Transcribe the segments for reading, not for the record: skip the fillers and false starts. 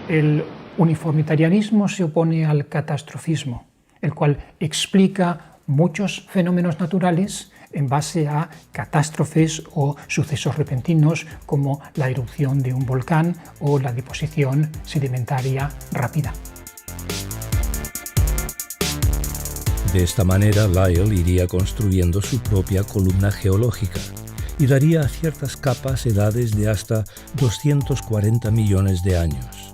El uniformitarianismo se opone al catastrofismo, el cual explica muchos fenómenos naturales en base a catástrofes o sucesos repentinos como la erupción de un volcán o la deposición sedimentaria rápida. De esta manera, Lyell iría construyendo su propia columna geológica y daría a ciertas capas edades de hasta 240 millones de años.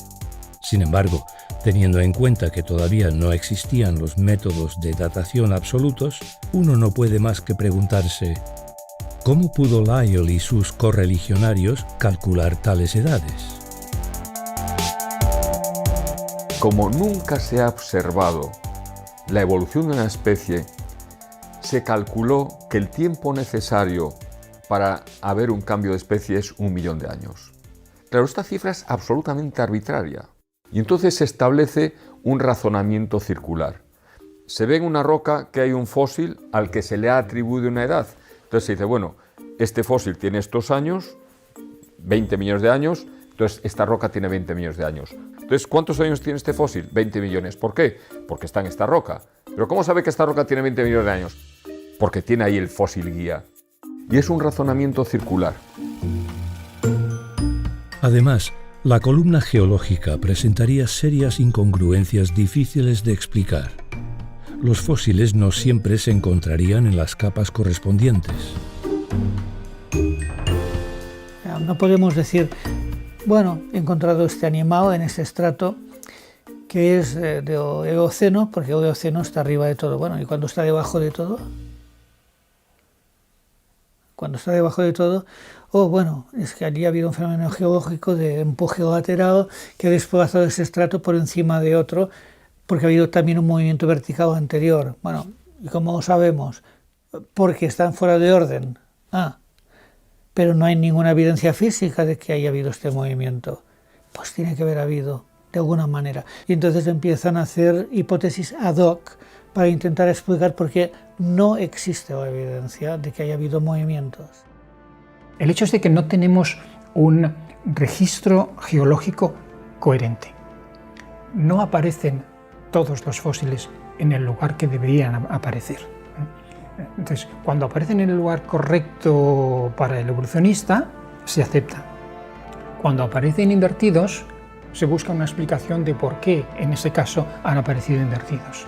Sin embargo, teniendo en cuenta que todavía no existían los métodos de datación absolutos, uno no puede más que preguntarse ¿cómo pudo Lyell y sus correligionarios calcular tales edades? Como nunca se ha observado la evolución de una especie, se calculó que el tiempo necesario para haber un cambio de especie es 1 millón de años. Claro, esta cifra es absolutamente arbitraria. Y entonces se establece un razonamiento circular. Se ve en una roca que hay un fósil al que se le ha atribuido una edad. Entonces se dice, bueno, este fósil tiene estos años, 20 millones de años, entonces esta roca tiene 20 millones de años. Entonces, ¿cuántos años tiene este fósil? 20 millones. ¿Por qué? Porque está en esta roca. ¿Pero cómo sabe que esta roca tiene 20 millones de años? Porque tiene ahí el fósil guía. Y es un razonamiento circular. Además, la columna geológica presentaría serias incongruencias difíciles de explicar. Los fósiles no siempre se encontrarían en las capas correspondientes. No podemos decir, bueno, he encontrado este animal en este estrato que es de Eoceno, porque el Eoceno está arriba de todo. Bueno, ¿y cuando está debajo de todo? Cuando está debajo de todo, bueno, es que allí ha habido un fenómeno geológico de empuje lateral que ha desplazado ese estrato por encima de otro, porque ha habido también un movimiento vertical anterior. Bueno, ¿y cómo lo sabemos? Porque están fuera de orden. Pero no hay ninguna evidencia física de que haya habido este movimiento. Pues tiene que haber habido, de alguna manera. Y entonces empiezan a hacer hipótesis ad hoc para intentar explicar por qué no existe la evidencia de que haya habido movimientos. El hecho es de que no tenemos un registro geológico coherente. No aparecen todos los fósiles en el lugar que deberían aparecer. Entonces, cuando aparecen en el lugar correcto para el evolucionista, se acepta. Cuando aparecen invertidos, se busca una explicación de por qué, en ese caso, han aparecido invertidos.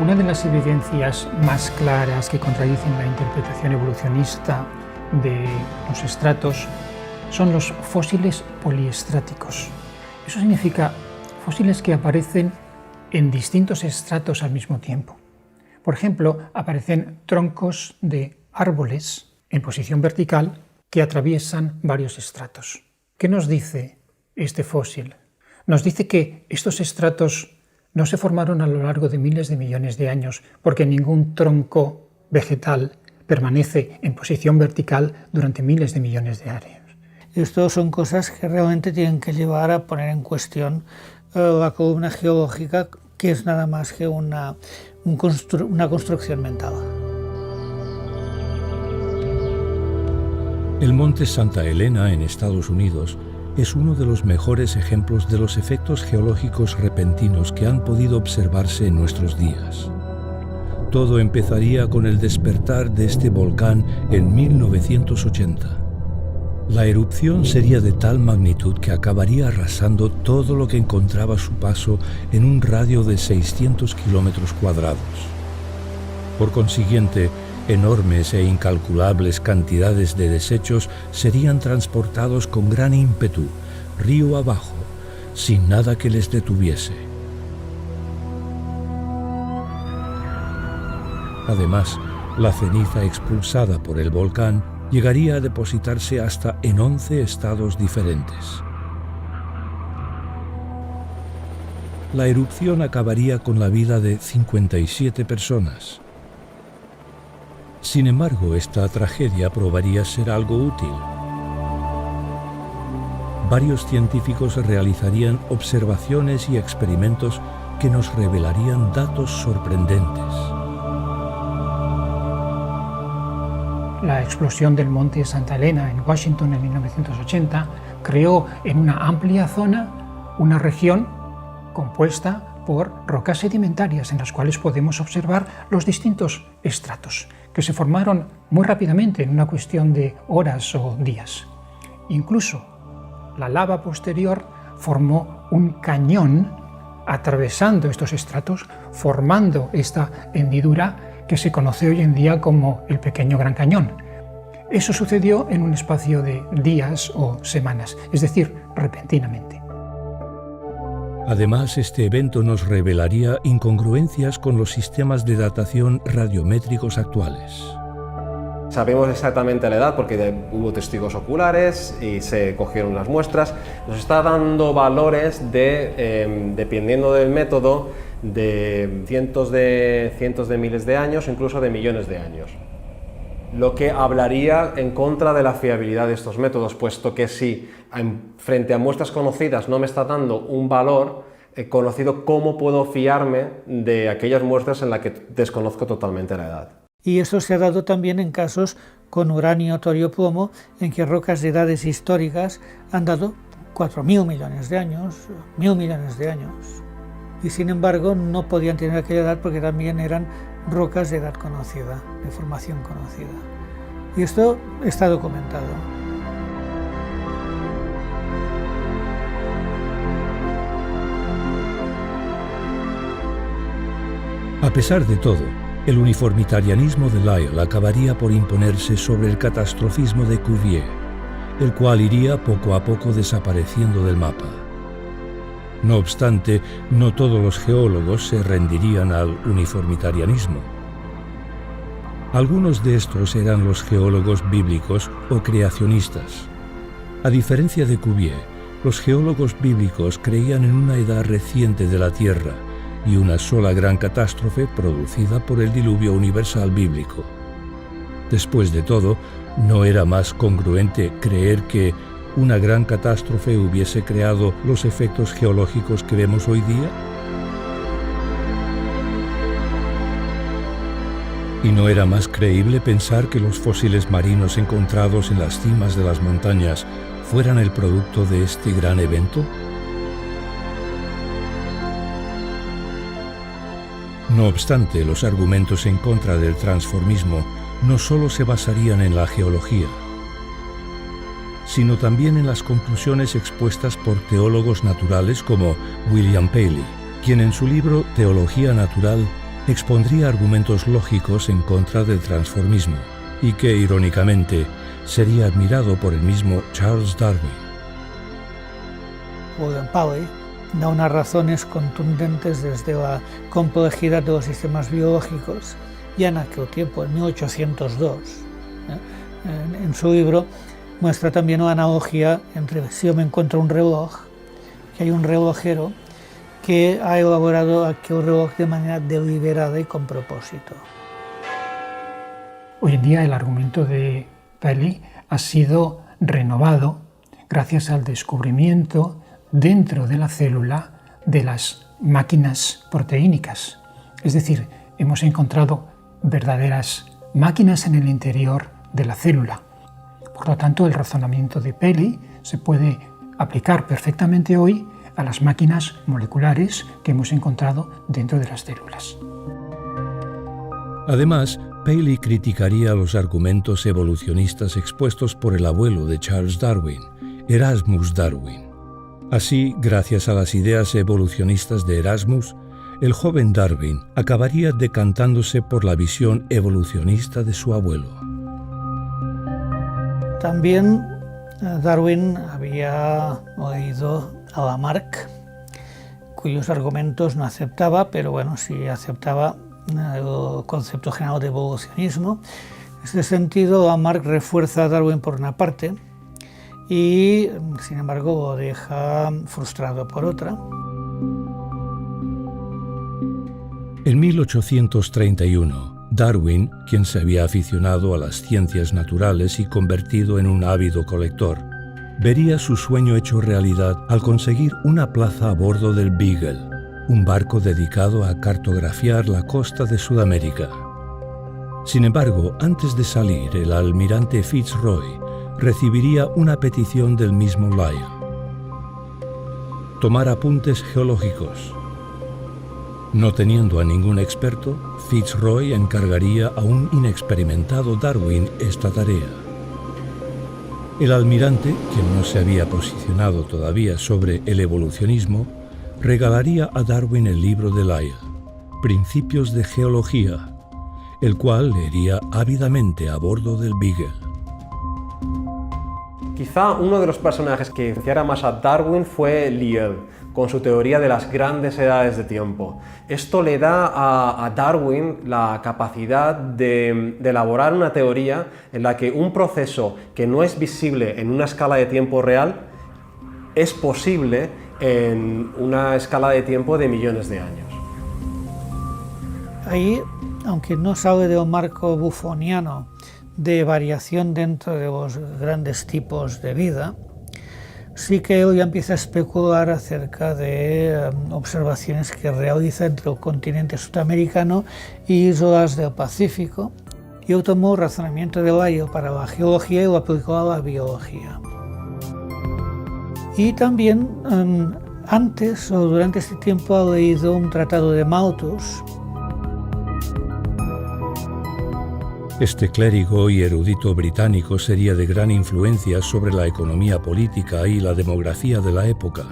Una de las evidencias más claras que contradicen la interpretación evolucionista de los estratos son los fósiles poliestráticos. Eso significa fósiles que aparecen en distintos estratos al mismo tiempo. Por ejemplo, aparecen troncos de árboles en posición vertical que atraviesan varios estratos. ¿Qué nos dice este fósil? Nos dice que estos estratos no se formaron a lo largo de miles de millones de años, porque ningún tronco vegetal permanece en posición vertical durante miles de millones de años. Esto son cosas que realmente tienen que llevar a poner en cuestión la columna geológica, que es nada más que una construcción mental. El monte Santa Elena en Estados Unidos es uno de los mejores ejemplos de los efectos geológicos repentinos que han podido observarse en nuestros días. Todo empezaría con el despertar de este volcán en 1980. La erupción sería de tal magnitud que acabaría arrasando todo lo que encontraba a su paso en un radio de 600 kilómetros cuadrados. Por consiguiente, enormes e incalculables cantidades de desechos serían transportados con gran ímpetu, río abajo, sin nada que les detuviese. Además, la ceniza expulsada por el volcán llegaría a depositarse hasta en 11 estados diferentes. La erupción acabaría con la vida de 57 personas. Sin embargo, esta tragedia probaría ser algo útil. Varios científicos realizarían observaciones y experimentos que nos revelarían datos sorprendentes. La explosión del monte Santa Elena en Washington en 1980 creó en una amplia zona una región compuesta por rocas sedimentarias en las cuales podemos observar los distintos estratos que se formaron muy rápidamente en una cuestión de horas o días. Incluso la lava posterior formó un cañón atravesando estos estratos, formando esta hendidura que se conoce hoy en día como el Pequeño Gran Cañón. Eso sucedió en un espacio de días o semanas, es decir, repentinamente. Además, este evento nos revelaría incongruencias con los sistemas de datación radiométricos actuales. Sabemos exactamente la edad porque hubo testigos oculares y se cogieron las muestras. Nos está dando valores dependiendo del método, de cientos de miles de años, incluso de millones de años. Lo que hablaría en contra de la fiabilidad de estos métodos, puesto que si frente a muestras conocidas no me está dando un valor conocido, ¿cómo puedo fiarme de aquellas muestras en las que desconozco totalmente la edad? Y esto se ha dado también en casos con uranio, torio, plomo, en que rocas de edades históricas han dado 4.000 millones de años, 1.000 millones de años. Y sin embargo no podían tener aquella edad porque también eran rocas de edad conocida, de formación conocida. Y esto está documentado. A pesar de todo, el uniformitarianismo de Lyell acabaría por imponerse sobre el catastrofismo de Cuvier, el cual iría poco a poco desapareciendo del mapa. No obstante, no todos los geólogos se rendirían al uniformitarianismo. Algunos de estos eran los geólogos bíblicos o creacionistas. A diferencia de Cuvier, los geólogos bíblicos creían en una edad reciente de la Tierra y una sola gran catástrofe producida por el diluvio universal bíblico. Después de todo, ¿no era más congruente creer que una gran catástrofe hubiese creado los efectos geológicos que vemos hoy día? ¿Y no era más creíble pensar que los fósiles marinos encontrados en las cimas de las montañas fueran el producto de este gran evento? No obstante, los argumentos en contra del transformismo no solo se basarían en la geología, sino también en las conclusiones expuestas por teólogos naturales como William Paley, quien en su libro Teología Natural expondría argumentos lógicos en contra del transformismo, y que, irónicamente, sería admirado por el mismo Charles Darwin. William Paley da unas razones contundentes desde la complejidad de los sistemas biológicos, ya en aquel tiempo, en 1802. En su libro muestra también una analogía entre si yo me encuentro un reloj, que hay un relojero que ha elaborado aquel reloj de manera deliberada y con propósito. Hoy en día el argumento de Paley ha sido renovado gracias al descubrimiento dentro de la célula de las máquinas proteínicas. Es decir, hemos encontrado verdaderas máquinas en el interior de la célula. Por lo tanto, el razonamiento de Paley se puede aplicar perfectamente hoy a las máquinas moleculares que hemos encontrado dentro de las células. Además, Paley criticaría los argumentos evolucionistas expuestos por el abuelo de Charles Darwin, Erasmus Darwin. Así, gracias a las ideas evolucionistas de Erasmus, el joven Darwin acabaría decantándose por la visión evolucionista de su abuelo. También Darwin había oído a Lamarck, cuyos argumentos no aceptaba, pero bueno, sí aceptaba el concepto general de evolucionismo, En este sentido, Lamarck refuerza a Darwin por una parte y, sin embargo, lo deja frustrado por otra. En 1831, Darwin, quien se había aficionado a las ciencias naturales y convertido en un ávido colector, vería su sueño hecho realidad al conseguir una plaza a bordo del Beagle, un barco dedicado a cartografiar la costa de Sudamérica. Sin embargo, antes de salir, el almirante Fitzroy recibiría una petición del mismo Lyell: tomar apuntes geológicos. No teniendo a ningún experto, Fitzroy encargaría a un inexperimentado Darwin esta tarea. El almirante, quien no se había posicionado todavía sobre el evolucionismo, regalaría a Darwin el libro de Lyell, Principios de Geología, el cual leería ávidamente a bordo del Beagle. Quizá uno de los personajes que influenciara más a Darwin fue Lyell, con su teoría de las grandes edades de tiempo. Esto le da a Darwin la capacidad de elaborar una teoría en la que un proceso que no es visible en una escala de tiempo real es posible en una escala de tiempo de millones de años. Ahí, aunque no sale de un marco bufoniano de variación dentro de los grandes tipos de vida, sí que él ya empieza a especular acerca de observaciones que realiza entre el continente sudamericano y islas del Pacífico, y él tomó el razonamiento de Lyell para la geología y lo aplicó a la biología. Y también antes o durante este tiempo ha leído un tratado de Malthus. Este clérigo y erudito británico sería de gran influencia sobre la economía política y la demografía de la época.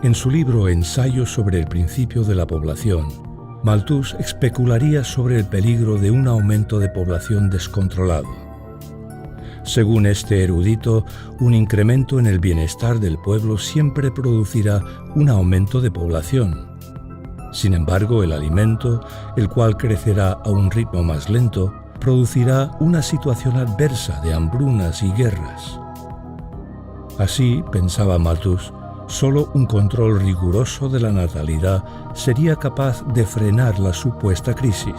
En su libro Ensayos sobre el principio de la población, Malthus especularía sobre el peligro de un aumento de población descontrolado. Según este erudito, un incremento en el bienestar del pueblo siempre producirá un aumento de población. Sin embargo, el alimento, el cual crecerá a un ritmo más lento, producirá una situación adversa de hambrunas y guerras. Así, pensaba Malthus, solo un control riguroso de la natalidad sería capaz de frenar la supuesta crisis.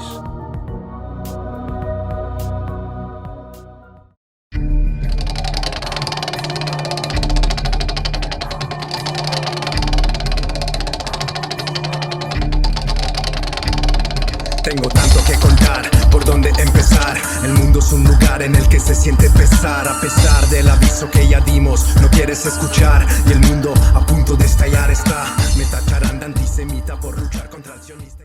Tengo tanto que contar, ¿por dónde empezar? El mundo es un lugar en el que se siente pesar. A pesar del aviso que ya dimos, no quieres escuchar. Y el mundo a punto de estallar está. Me tacharán de antisemita por luchar contra el sionista.